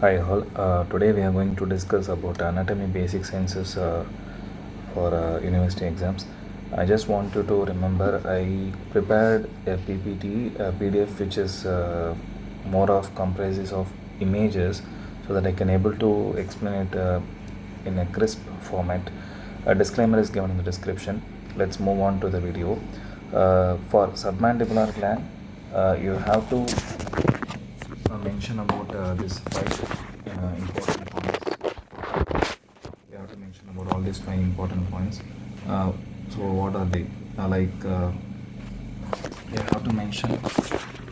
Hi all. Today we are going to discuss about anatomy basic sciences for university exams. I just want you to remember I prepared a PPT, a PDF which is more of comprises of images so that I can able to explain it in a crisp format. A disclaimer is given in the description. Let's move on to the video. For submandibular gland, you have to mention about this five important points. You have to mention about all these five important points. So what are they? You have to mention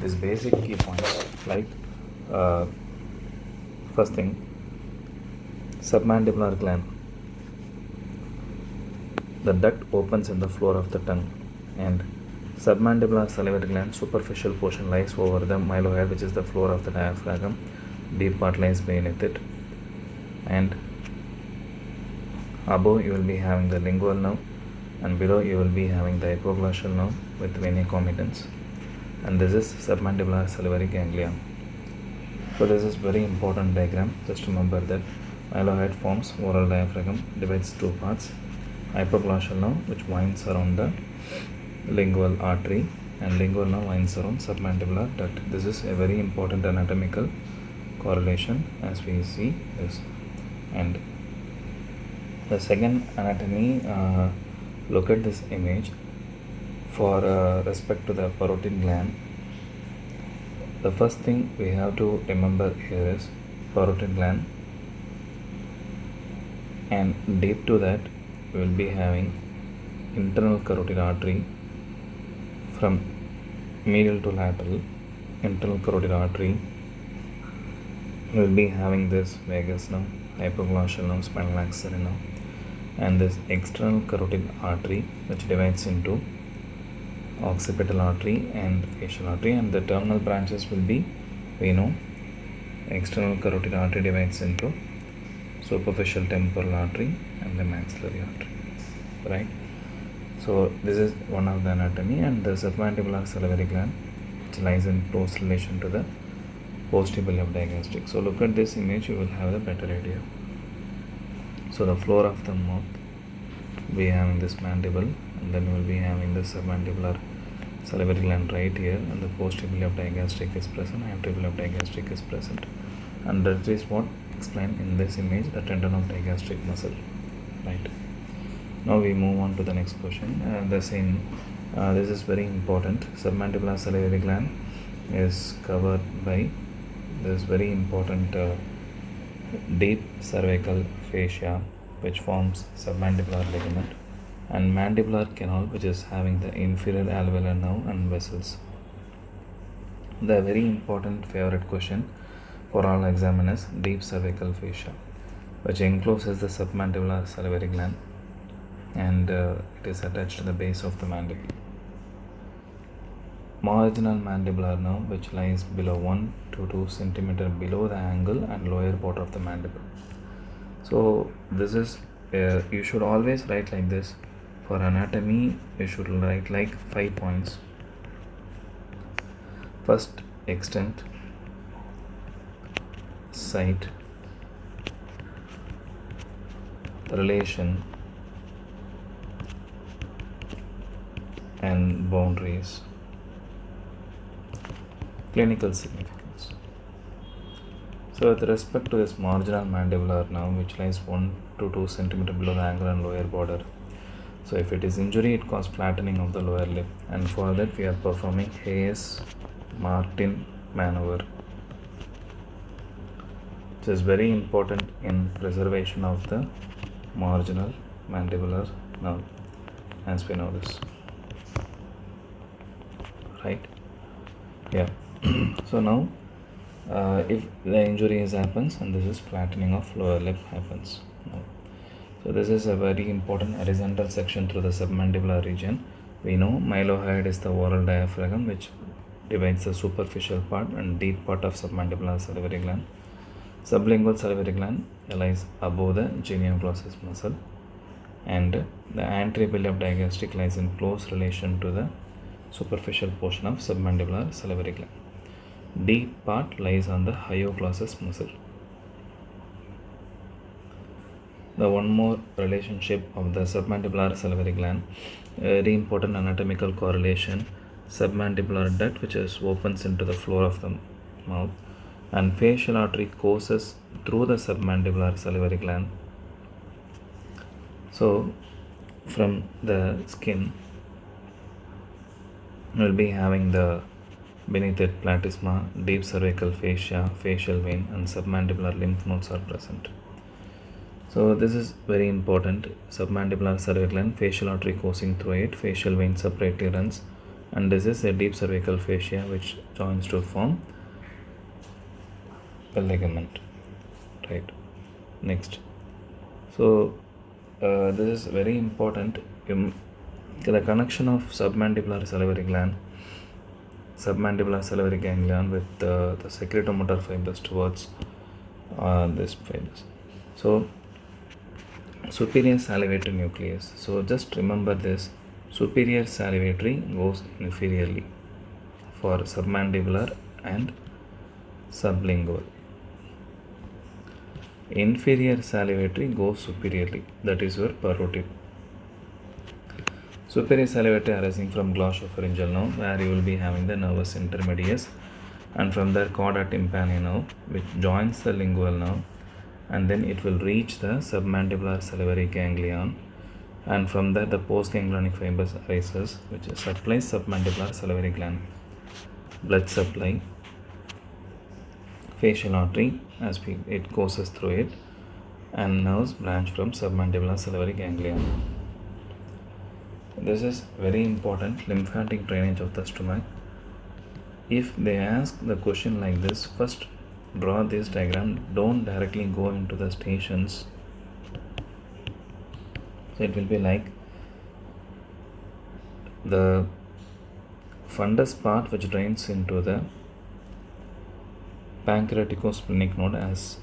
these basic key points. Like uh, first thing, submandibular gland. The duct opens in the floor of the tongue, and submandibular salivary gland superficial portion lies over the mylohyoid, which is the floor of the diaphragm. Deep part lies beneath it, and above you will be having the lingual nerve, and below you will be having the hypoglossal nerve with vena comitans, and this is submandibular salivary ganglia. So this is very important diagram. Just remember that mylohyoid forms oral diaphragm, divides two parts. Hypoglossal nerve which winds around the lingual artery, and lingual nerve winds around submandibular duct. This is a very important anatomical correlation as we see this. And the second anatomy, look at this image. For respect to the parotid gland, the first thing we have to remember here is parotid gland, and deep to that we will be having internal carotid artery. From medial to lateral internal carotid artery, we will be having this vagus nerve, hypoglossal nerve, spinal axillary nerve, and this external carotid artery which divides into occipital artery and facial artery, and the terminal branches will be, we know, external carotid artery divides into superficial temporal artery and the maxillary artery, right? So this is one of the anatomy. And the submandibular salivary gland, which lies in close relation to the posterior of digastric. So look at this image, you will have a better idea. So the floor of the mouth, we having this mandible, and then we will be having the submandibular salivary gland right here, and the posterior of digastric is present, anterior of digastric is present, and that is what explained in this image, the tendon of digastric muscle, right? Now we move on to the next question. The same, this is very important. Submandibular salivary gland is covered by this very important deep cervical fascia, which forms submandibular ligament, and mandibular canal, which is having the inferior alveolar nerve and vessels. The very important favorite question for all examiners, deep cervical fascia, which encloses the submandibular salivary gland, and it is attached to the base of the mandible. Marginal mandibular nerve, which lies below 1 to 2 centimeter below the angle and lower part of the mandible. So this is you should always write like this. For anatomy, you should write like 5 points. First, extent, site, relation, and boundaries. Clinical significance. So with respect to this marginal mandibular nerve, which lies 1 to 2 centimeter below the angle and lower border, so if it is injury, it causes flattening of the lower lip, and for that we are performing Hayes-Martin maneuver, which is very important in preservation of the marginal mandibular nerve, as we know this, right? Yeah. So now if the injury happens, and this is flattening of lower lip happens now. So this is a very important horizontal section through the submandibular region. We know mylohyoid is the oral diaphragm which divides the superficial part and deep part of submandibular salivary gland. Sublingual salivary gland lies above the genioglossus muscle, and the anterior of digastric lies in close relation to the superficial portion of submandibular salivary gland. Deep part lies on the hyoglossus muscle. the one more relationship of the submandibular salivary gland, very important anatomical correlation. Submandibular duct, which is opens into the floor of the mouth, and facial artery courses through the submandibular salivary gland. So from the skin we'll be having the beneath it platysma, deep cervical fascia, facial vein, and submandibular lymph nodes are present. So this is very important. Submandibular salivary gland, facial artery coursing through it, facial vein separately runs, and this is a deep cervical fascia which joins to form a ligament. Right. Next. So this is very important. The connection of submandibular salivary ganglion with the secretomotor fibers towards this fibers. So superior salivatory nucleus. So just remember this: superior salivatory goes inferiorly for submandibular and sublingual. Inferior salivatory goes superiorly, that is your parotid. Superior salivatory arising from glossopharyngeal nerve, where you will be having the nervus intermedius, and from there chorda tympani nerve, which joins the lingual nerve, and then it will reach the submandibular salivary ganglion, and from there the postganglionic fibers arises, which supplies submandibular salivary gland blood supply, facial artery as it courses through it, and nerves branch from submandibular salivary ganglion. This is very important, lymphatic drainage of the stomach. If they ask the question like this, first draw this diagram, don't directly go into the stations. So it will be like the fundus part which drains into the pancreaticosplenic node, as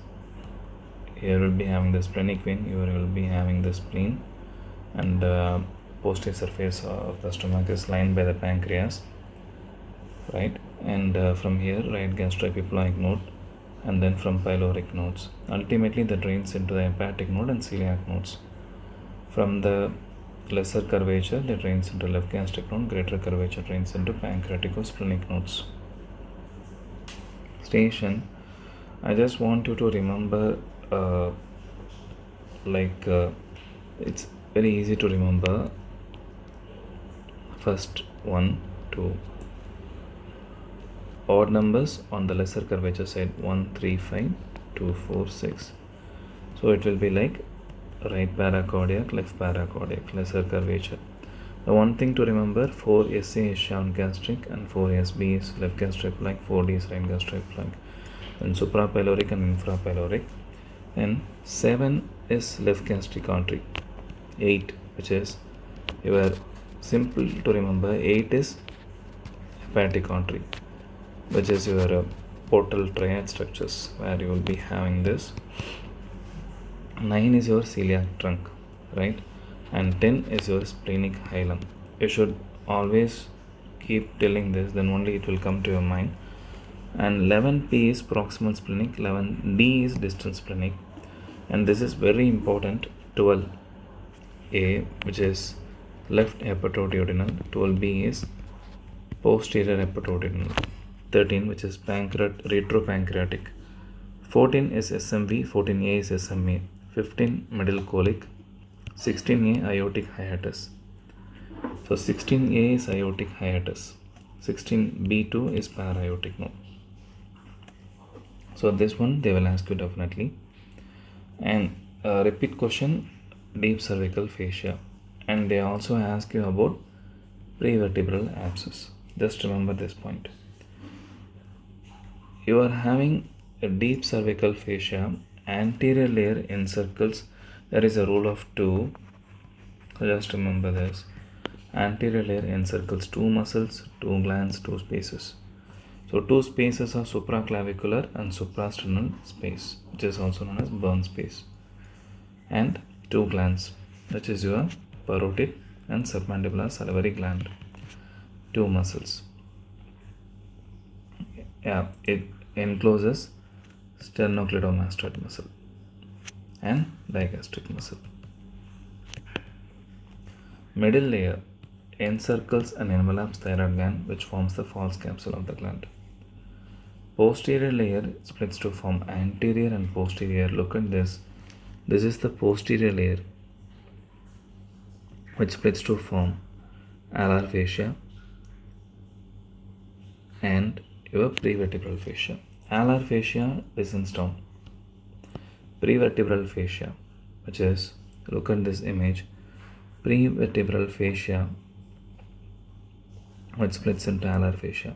here will be having the splenic vein, here will be having the spleen, and posterior surface of the stomach is lined by the pancreas, right? And from here right gastroepiploic node, and then from pyloric nodes. Ultimately the drains into the hepatic node and celiac nodes. From the lesser curvature they drains into left gastric node, greater curvature drains into pancreaticosplenic nodes. Station, I just want you to remember it's very easy to remember. First 1, 2, odd numbers on the lesser curvature side, 1, 3, 5, 2, 4, 6. So it will be like right paracardiac, left paracardiac, lesser curvature. The one thing to remember, 4SA is shallow gastric and 4SB is left gastroepiploic, 4D is right gastroepiploic, and suprapyloric and infrapyloric, and 7 is left gastric artery, 8 which is your simple to remember, 8 is hepatic artery, which is your portal triad structures where you will be having this. 9 is your celiac trunk, right? And 10 is your splenic hilum. You should always keep telling this, then only it will come to your mind. And 11P is proximal splenic, 11D is distal splenic, and this is very important. 12A, which is left hepatoduodenal, 12B is posterior hepatoduodenal, 13 which is retropancreatic, 14 is SMV, 14A is SMA, 15 middle colic, 16A aortic hiatus. So 16A is aortic hiatus, 16B2 is para-aortic node. So this one they will ask you definitely. And repeat question, deep cervical fascia, and they also ask you about prevertebral abscess. Just remember this point. You are having a deep cervical fascia, anterior layer encircles, there is a rule of 2, so just remember this: anterior layer encircles 2 muscles, 2 glands, 2 spaces. So 2 spaces are supraclavicular and suprasternal space, which is also known as burn space, and 2 glands, which is your parotid and submandibular salivary gland, 2 muscles. Yeah, it encloses sternocleidomastoid muscle. and digastric muscle. Middle layer encircles and envelops thyroid gland, which forms the false capsule of the gland. Posterior layer splits to form anterior and posterior. Look at this. This is the posterior layer, which splits to form alar fascia and your prevertebral fascia. Alar fascia descends down. Prevertebral fascia, which is, look at this image, prevertebral fascia, which splits into alar fascia,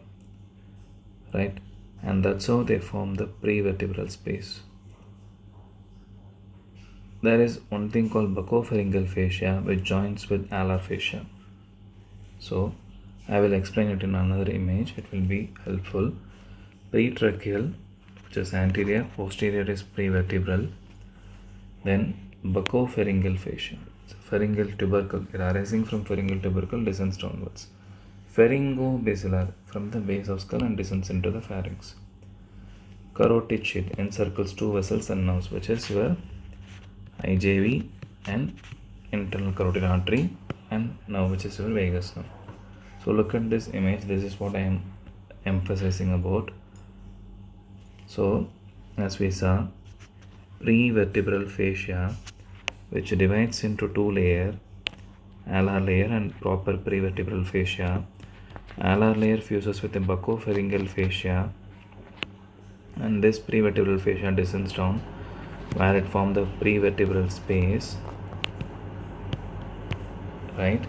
right? And that's how they form the prevertebral space. There is one thing called buccopharyngeal fascia, which joins with alar fascia. So I will explain it in another image. It will be helpful. Pretracheal, which is anterior, posterior is prevertebral. Then buccopharyngeal fascia. So pharyngeal tubercle, it arising from pharyngeal tubercle descends downwards. Pharyngobasilar, from the base of skull and descends into the pharynx. Carotid sheath encircles two vessels and nerves, which is your IJV and internal carotid artery and nerve, which is your vagus nerve. So look at this image. This is what I am emphasizing about. So as we saw, prevertebral fascia, which divides into two layers, alar layer and proper prevertebral fascia. Alar layer fuses with the buccopharyngeal fascia, and this prevertebral fascia descends down where it forms the prevertebral space, right?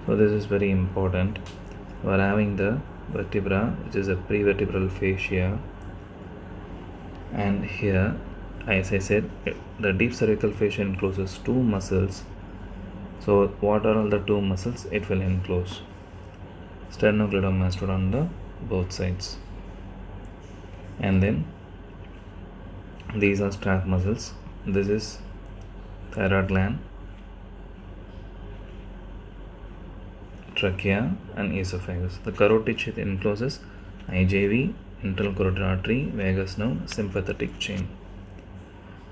So this is very important. We are having the vertebra, which is a prevertebral fascia, and here, as I said, the deep cervical fascia encloses two muscles. So what are all the two muscles it will enclose? Sternocleidomastoid on the both sides, and then these are strap muscles. This is thyroid gland, trachea and esophagus. The carotid sheath encloses IJV, internal carotid artery, vagus nerve, sympathetic chain.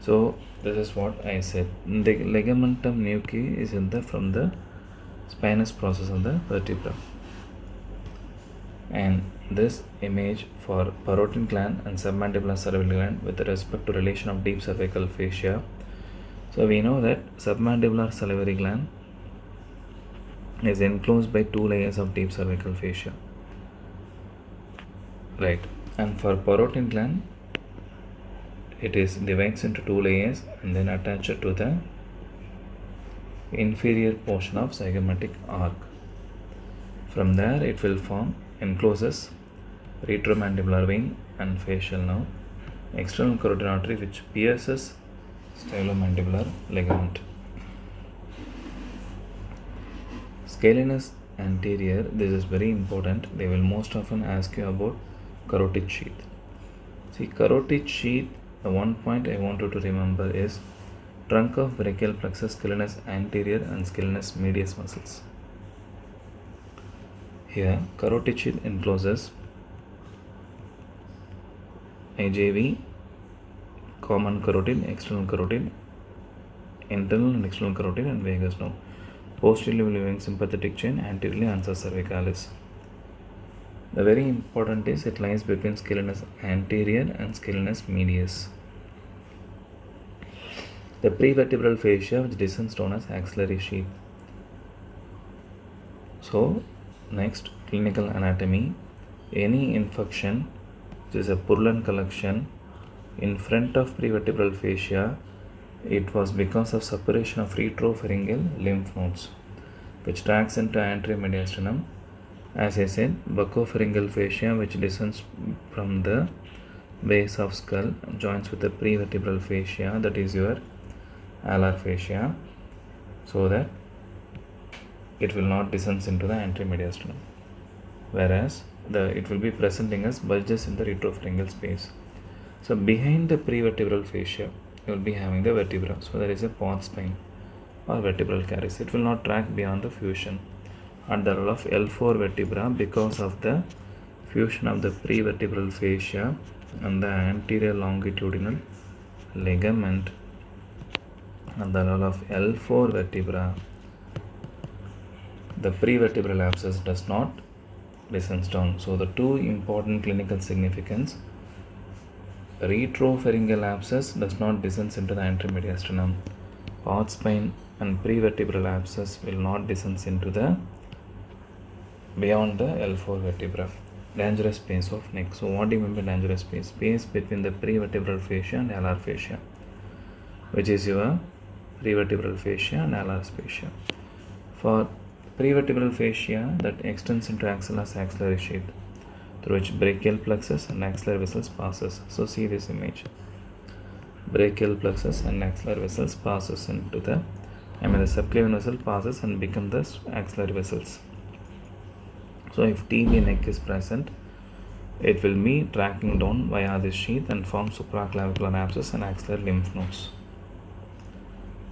So this is what I said. The ligamentum nuchae is from the spinous process of the vertebra. And this image for parotid gland and submandibular cervical gland with respect to relation of deep cervical fascia. So we know that submandibular salivary gland is enclosed by two layers of deep cervical fascia, right? And for parotid gland, it is divides into two layers and then attached to the inferior portion of zygomatic arc. From there it will form encloses retromandibular vein and facial nerve, external carotid artery which pierces stylomandibular ligament. Scalenus anterior, this is very important. They will most often ask you about carotid sheath. See, carotid sheath, the one point I want you to remember is trunk of brachial plexus, scalenus anterior and scalenus medius muscles. Here, carotid sheath encloses IJV, common carotid, external carotid, internal and external carotid and vagus nerve. Posteriorly leaving sympathetic chain, anteriorly ansa cervicalis. The very important is it lies between scalenus anterior and scalenus medius. The prevertebral fascia which descends down as axillary sheath. So next, clinical anatomy. Any infection which is a purulent collection in front of prevertebral fascia, it was because of separation of retropharyngeal lymph nodes which tracks into anterior mediastinum. As I said, buccopharyngeal fascia which descends from the base of skull joins with the prevertebral fascia, that is your alar fascia, so that it will not descend into the anterior mediastinum, whereas it will be presenting as bulges in the retropharyngeal space. So behind the prevertebral fascia you will be having the vertebra. So there is a port spine or vertebral caries. It will not track beyond the fusion at the level of L4 vertebra because of the fusion of the prevertebral fascia and the anterior longitudinal ligament At the level of L4 vertebra, the prevertebral abscess does not descends down. So the two important clinical significance: retropharyngeal abscess does not descend into the anteromediastinum. Port spine and prevertebral abscess will not descend into the beyond the L4 vertebra. Dangerous space of neck. So what do you mean by dangerous space? Space between the prevertebral fascia and alar fascia, which is your prevertebral fascia and alar fascia. For prevertebral fascia that extends into axillus axillary sheath, through which brachial plexus and axillary vessels passes. So see this image. Brachial plexus and axillary vessels passes into the subclavian vessel passes and become the axillary vessels. So if TV neck is present, it will be tracking down via this sheath and form supraclavicular abscess and axillary lymph nodes.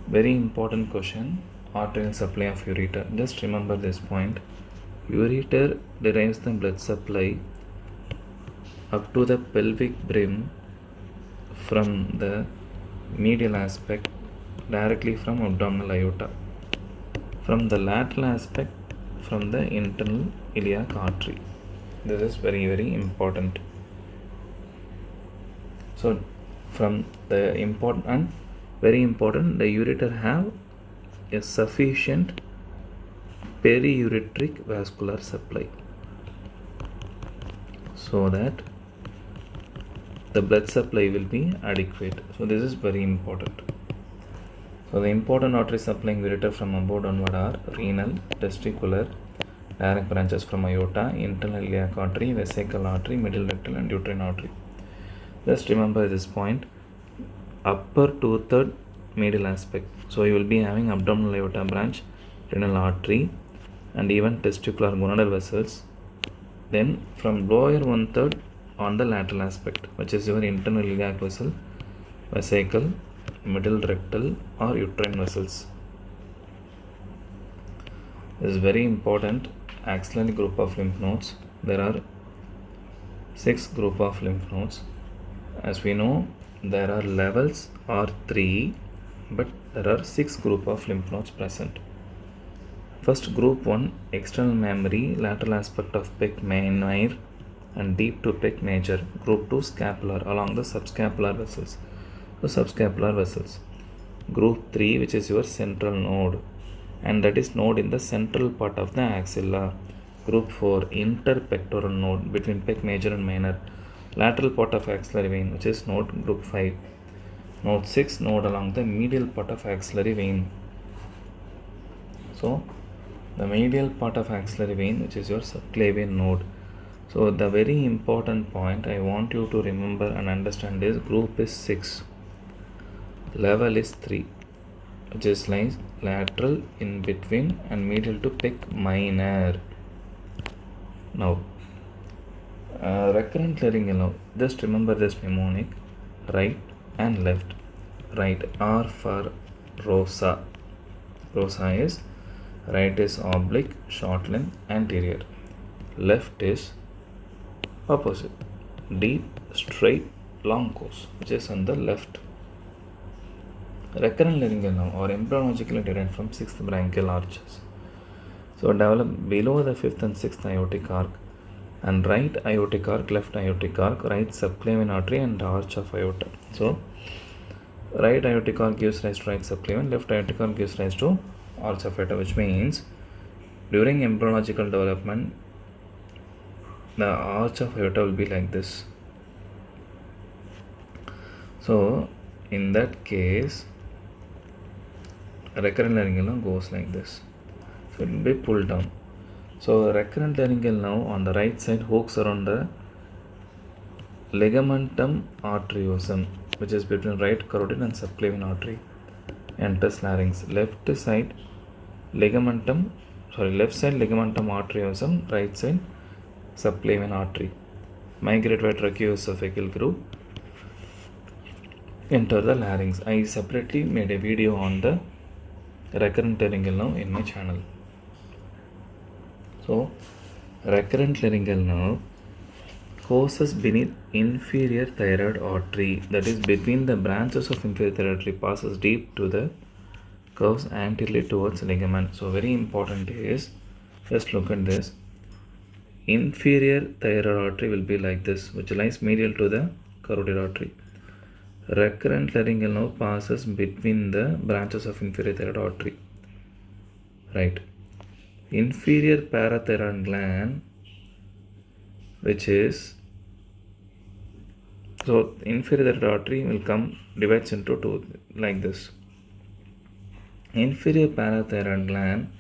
Very important question: arterial supply of ureter. Just remember this point. Ureter derives the blood supply up to the pelvic brim from the medial aspect directly from abdominal aorta, from the lateral aspect from the internal iliac artery. This is very, very important. So from the important and very important, the ureter have a sufficient periureteric vascular supply so that the blood supply will be adequate. So this is very important. So the important arteries supplying ureter from above downward are renal, testicular, direct branches from aorta, internal iliac artery, vesical artery, middle rectal and uterine artery. Just remember this point: upper 2/3 medial aspect. So you will be having abdominal aorta branch, renal artery and even testicular gonadal vessels. Then from lower 1/3 on the lateral aspect, which is your internal iliac vessel, vesicle, middle rectal or uterine vessels. This is very important. Axillary group of lymph nodes. There are 6 group of lymph nodes. As we know, there are levels or 3, but there are 6 group of lymph nodes present. First, group 1, external mammary, lateral aspect of pec minor and deep to pec major. Group 2, scapular along the subscapular vessels. So subscapular vessels. Group 3, which is your central node, and that is node in the central part of the axilla. Group 4, interpectoral node between pec major and minor, lateral part of axillary vein, which is node group 5. Node 6, node along the medial part of axillary vein. So the medial part of axillary vein, which is your subclavian node. So the very important point I want you to remember and understand is group is 6, level is 3, which is lies lateral, in between and medial to pec minor. Now recurrent laryngeal nerve, just remember this mnemonic: right and left. Right R for Rosa. Rosa is right is oblique, short length, anterior. Left is opposite, deep, straight, long course, which is on the left. Recurrent laryngeal nerve or embryologically derived from 6th branchial arches. So develop below the 5th and 6th aortic arc, and right aortic arc, left aortic arc, right subclavian artery and arch of aorta. So right aortic arc gives rise to right subclavian, left aortic arc gives rise to arch of aorta, which means during embryological development the arch of aorta will be like this. So in that case, recurrent laryngeal nerve goes like this. So it will be pulled down. So recurrent laryngeal nerve on the right side hooks around the ligamentum arteriosum, which is between right carotid and subclavian artery, enters larynx. Left side ligamentum arteriosum, right side subclavian artery. Migrate via tracheoesophageal groove, enter the larynx. I separately made a video on the recurrent laryngeal nerve in my channel. So recurrent laryngeal nerve courses beneath inferior thyroid artery, that is between the branches of inferior thyroid artery, passes deep to the curves anteriorly towards ligament. So very important is, just look at this. Inferior thyroid artery will be like this, which lies medial to the carotid artery. Recurrent laryngeal nerve passes between the branches of inferior thyroid artery. Right. Inferior parathyroid gland, which is, so inferior thyroid artery will come, divides into two like this. Inferior parathyroid gland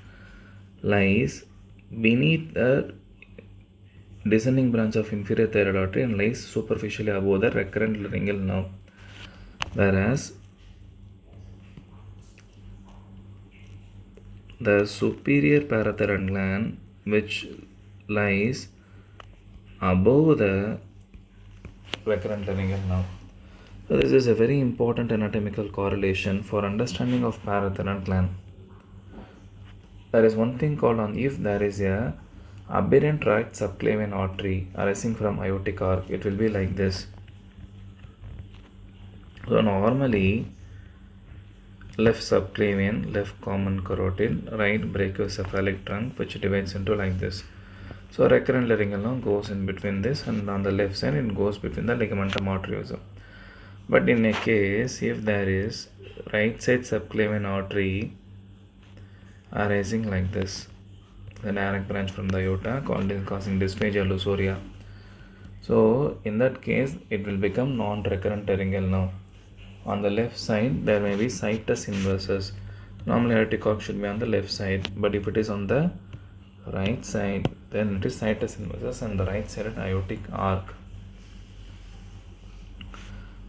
lies beneath the descending branch of inferior thyroid artery and lies superficially above the recurrent laryngeal nerve, whereas the superior parathyroid gland, which lies above the recurrent laryngeal nerve. So this is a very important anatomical correlation for understanding of parathyroid gland. There is one thing called on, if there is a aberrant right subclavian artery arising from aortic arc, it will be like this. So normally left subclavian, left common carotid, right brachiocephalic trunk, which divides into like this. So recurrent laryngeal nerve goes in between this, and on the left side it goes between the ligamentum arteriosum. But in a case, if there is right side subclavian artery arising like this, the direct branch from the aorta, causing dysphagia lusoria. So in that case, it will become non-recurrent laryngeal nerve. On the left side, there may be situs inversus. Normally aortic arc should be on the left side, but if it is on the right side, then it is situs inversus and the right sided aortic arc.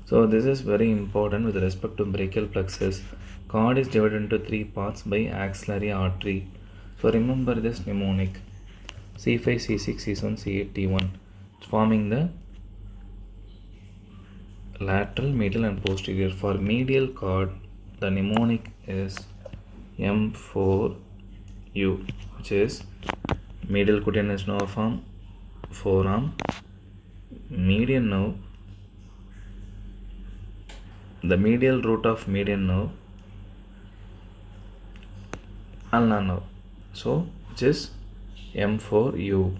So this is very important with respect to brachial plexus. Cord is divided into three parts by axillary artery. So remember this mnemonic: C5, C6, C7, C8, T1, forming the lateral, medial and posterior. For medial cord, the mnemonic is M4U, which is medial cutaneous nerve form, forearm, median nerve, the medial root of median nerve, ulnar nerve. So which is M4U.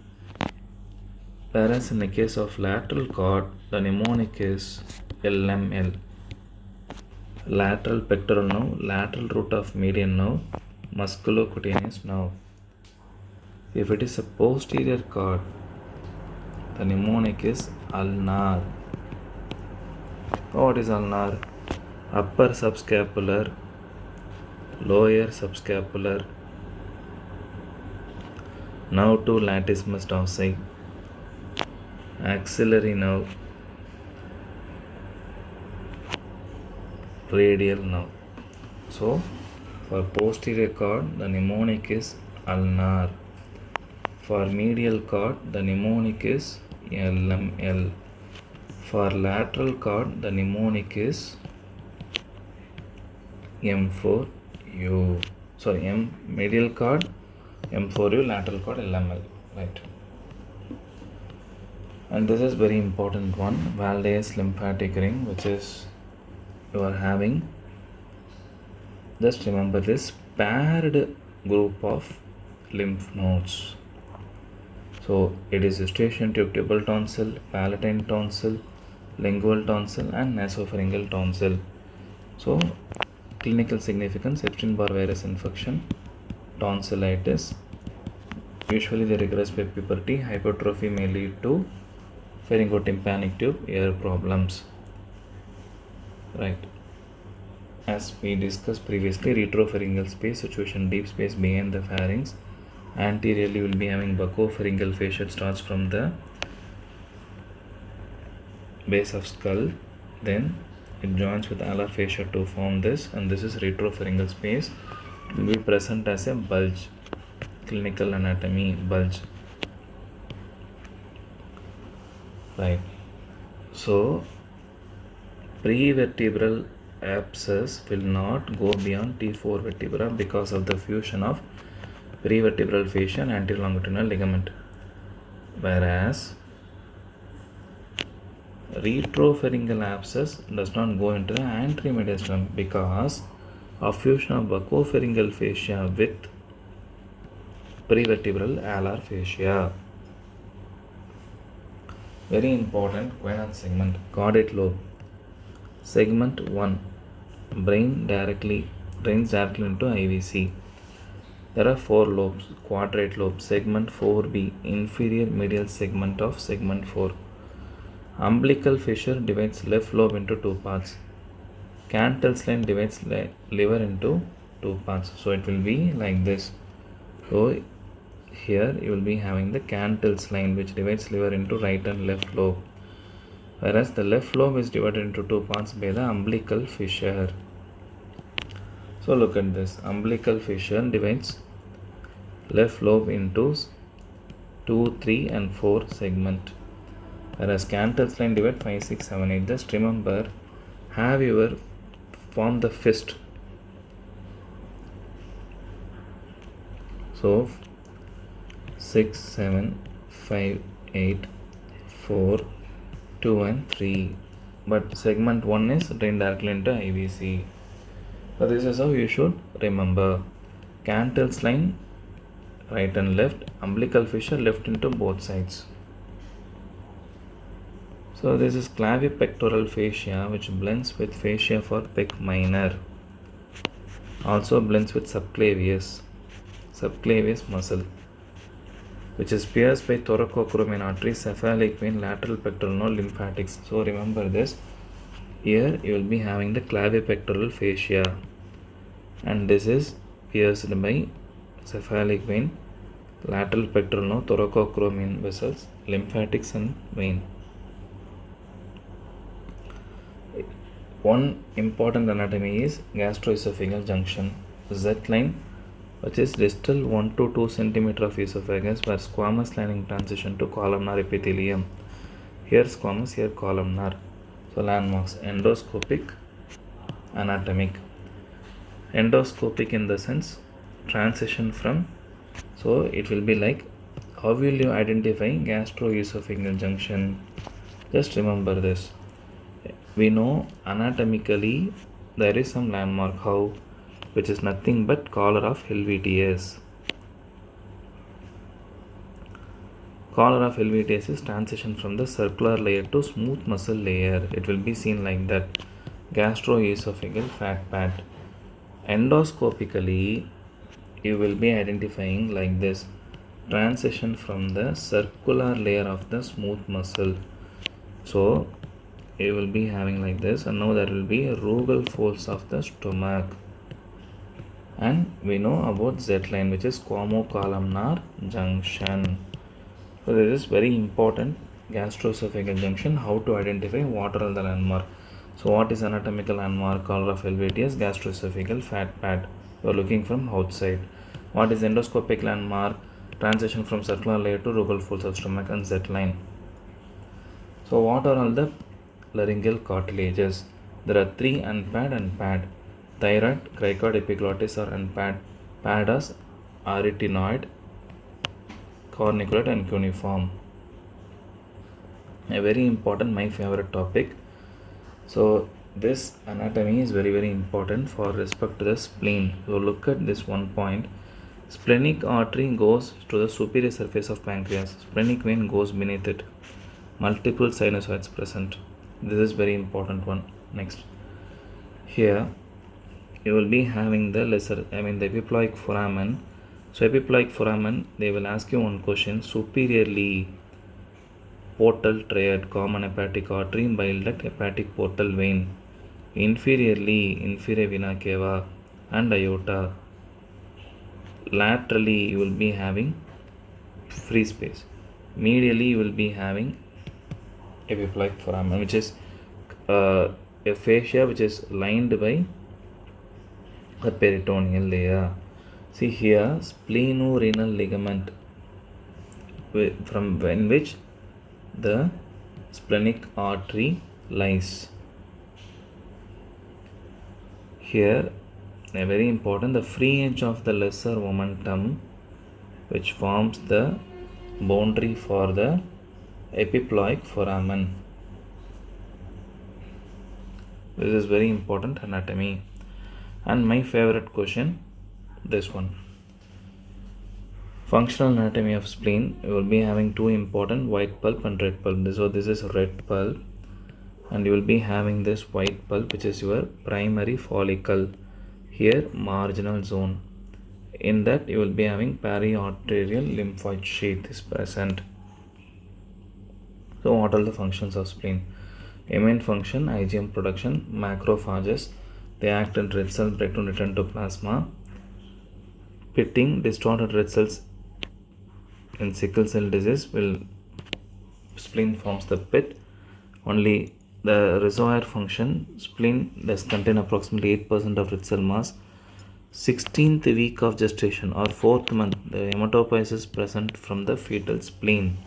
Whereas in the case of lateral cord, the mnemonic is LML. Lateral pectoral nerve, lateral root of median nerve, musculocutaneous nerve. If it is a posterior cord, the mnemonic is ulnar. What is ulnar? Upper subscapular, lower subscapular, nerve to latissimus dorsi, axillary nerve, radial nerve. So for posterior cord, the mnemonic is ulnar. For medial cord, the mnemonic is LML. For lateral cord, the mnemonic is M4U. Sorry, medial cord M4U, lateral cord LML. Right. And this is very important one, Valdes lymphatic ring, which is you are having. Just remember this paired group of lymph nodes. So it is eustachian tubal tonsil, palatine tonsil, lingual tonsil and nasopharyngeal tonsil. So clinical significance: Epstein-Barr virus infection, tonsillitis. Usually they regress by puberty. Hypertrophy may lead to pharyngotympanic tube ear problems. Right. As we discussed previously, retropharyngeal space situation, deep space behind the pharynx. Anteriorly will be having buccopharyngeal fascia. It starts from the base of skull, then it joins with alar fascia to form this, and this is retropharyngeal space. It will be present as a bulge. Clinical anatomy: bulge. Right. So prevertebral abscess will not go beyond T4 vertebra because of the fusion of prevertebral fascia and anterior longitudinal ligament, whereas retropharyngeal abscess does not go into the anteromediastinum because of fusion of buccopharyngeal fascia with prevertebral alar fascia. Very important quinine segment. Caudate lobe. Segment 1 drains directly into IVC. There are 4 lobes. Quadrate lobe. Segment 4B inferior medial segment of segment 4. Umbilical fissure divides left lobe into 2 parts. Cantel's line divides liver into 2 parts. So it will be like this. So here you will be having the Cantel's line which divides liver into right and left lobe. Whereas the left lobe is divided into 2 parts by the umbilical fissure. So look at this. Umbilical fissure divides left lobe into 2, 3 and 4 segment. Whereas Cantel's line divides 5, 6, 7, 8. Just remember, have you ever formed the fist? So 6, 7, 5, 8, 4, 2 and 3. But segment 1 is drained directly into IVC. So this is how you should remember. Cantel's line right and left, umbilical fissure left into both sides. So this is clavipectoral fascia which blends with fascia for pec minor. Also blends with subclavius muscle, which is pierced by thoracoacromial artery, cephalic vein, lateral pectoral node, lymphatics. So remember this. Here you will be having the clavipectoral fascia, and this is pierced by cephalic vein, lateral pectoral node, thoracoacromial vessels, lymphatics and vein. One important anatomy is gastroesophageal junction. Z line, which is distal 1 to 2 cm of esophagus, where squamous lining transition to columnar epithelium. Here squamous, here columnar. So landmarks: endoscopic, anatomic. Endoscopic in the sense transition from. So it will be like, how will you identify gastroesophageal junction? Just remember this. We know anatomically there is some landmark, how, which is nothing but collar of Helvetius. Collar of Helvetius is transition from the circular layer to smooth muscle layer. It will be seen like that. Gastroesophageal fat pad. Endoscopically, you will be identifying like this. Transition from the circular layer of the smooth muscle. So you will be having like this, and now there will be rugal folds of the stomach. And we know about Z line, which is squamocolumnar junction. So this is very important. Gastroesophageal junction, how to identify, what are the landmark. So what is anatomical landmark? Collar of Helvetius, gastroesophageal fat pad. You are looking from outside. What is endoscopic landmark? Transition from circular layer to rugal folds of stomach and Z line. So what are all the laryngeal cartilages? There are 3: unpad and pad. Thyroid, cricoid, epiglottis are unpad. Padas, arytenoid, corniculate and cuneiform. A very important, my favorite topic. So this anatomy is very, very important for respect to the spleen. So look at this one point. Splenic artery goes to the superior surface of pancreas. Splenic vein goes beneath it. Multiple sinusoids present. This is very important one. Next, here you will be having the the epiploic foramen. So epiploic foramen, they will ask you one question. Superiorly, portal triad, common hepatic artery, bile duct, hepatic portal vein. Inferiorly, inferior vena cava and aorta. Laterally, you will be having free space. Medially, you will be having epiploic foramen, which is a fascia which is lined by the peritoneal layer. See here, splenorenal ligament, from which the splenic artery lies. Here, a very important, the free edge of the lesser omentum, which forms the boundary for the epiploic foramen. This is very important anatomy. And my favorite question, this one. Functional anatomy of spleen. You will be having two important, white pulp and red pulp. So this is red pulp, and you will be having this white pulp, which is your primary follicle. Here, marginal zone. In that, you will be having periarterial lymphoid sheath is present. So what are the functions of spleen? Main function, IgM production, macrophages, they act in red cell breakdown return to plasma. Pitting, distorted red cells in sickle cell disease will spleen forms the pit. Only the reservoir function, spleen does contain approximately 8% of red cell mass. 16th week of gestation or 4th month, the hematopoiesis is present from the fetal spleen,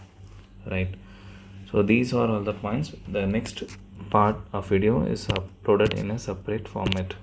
right? So these are all the points. The next part of video is uploaded in a separate format.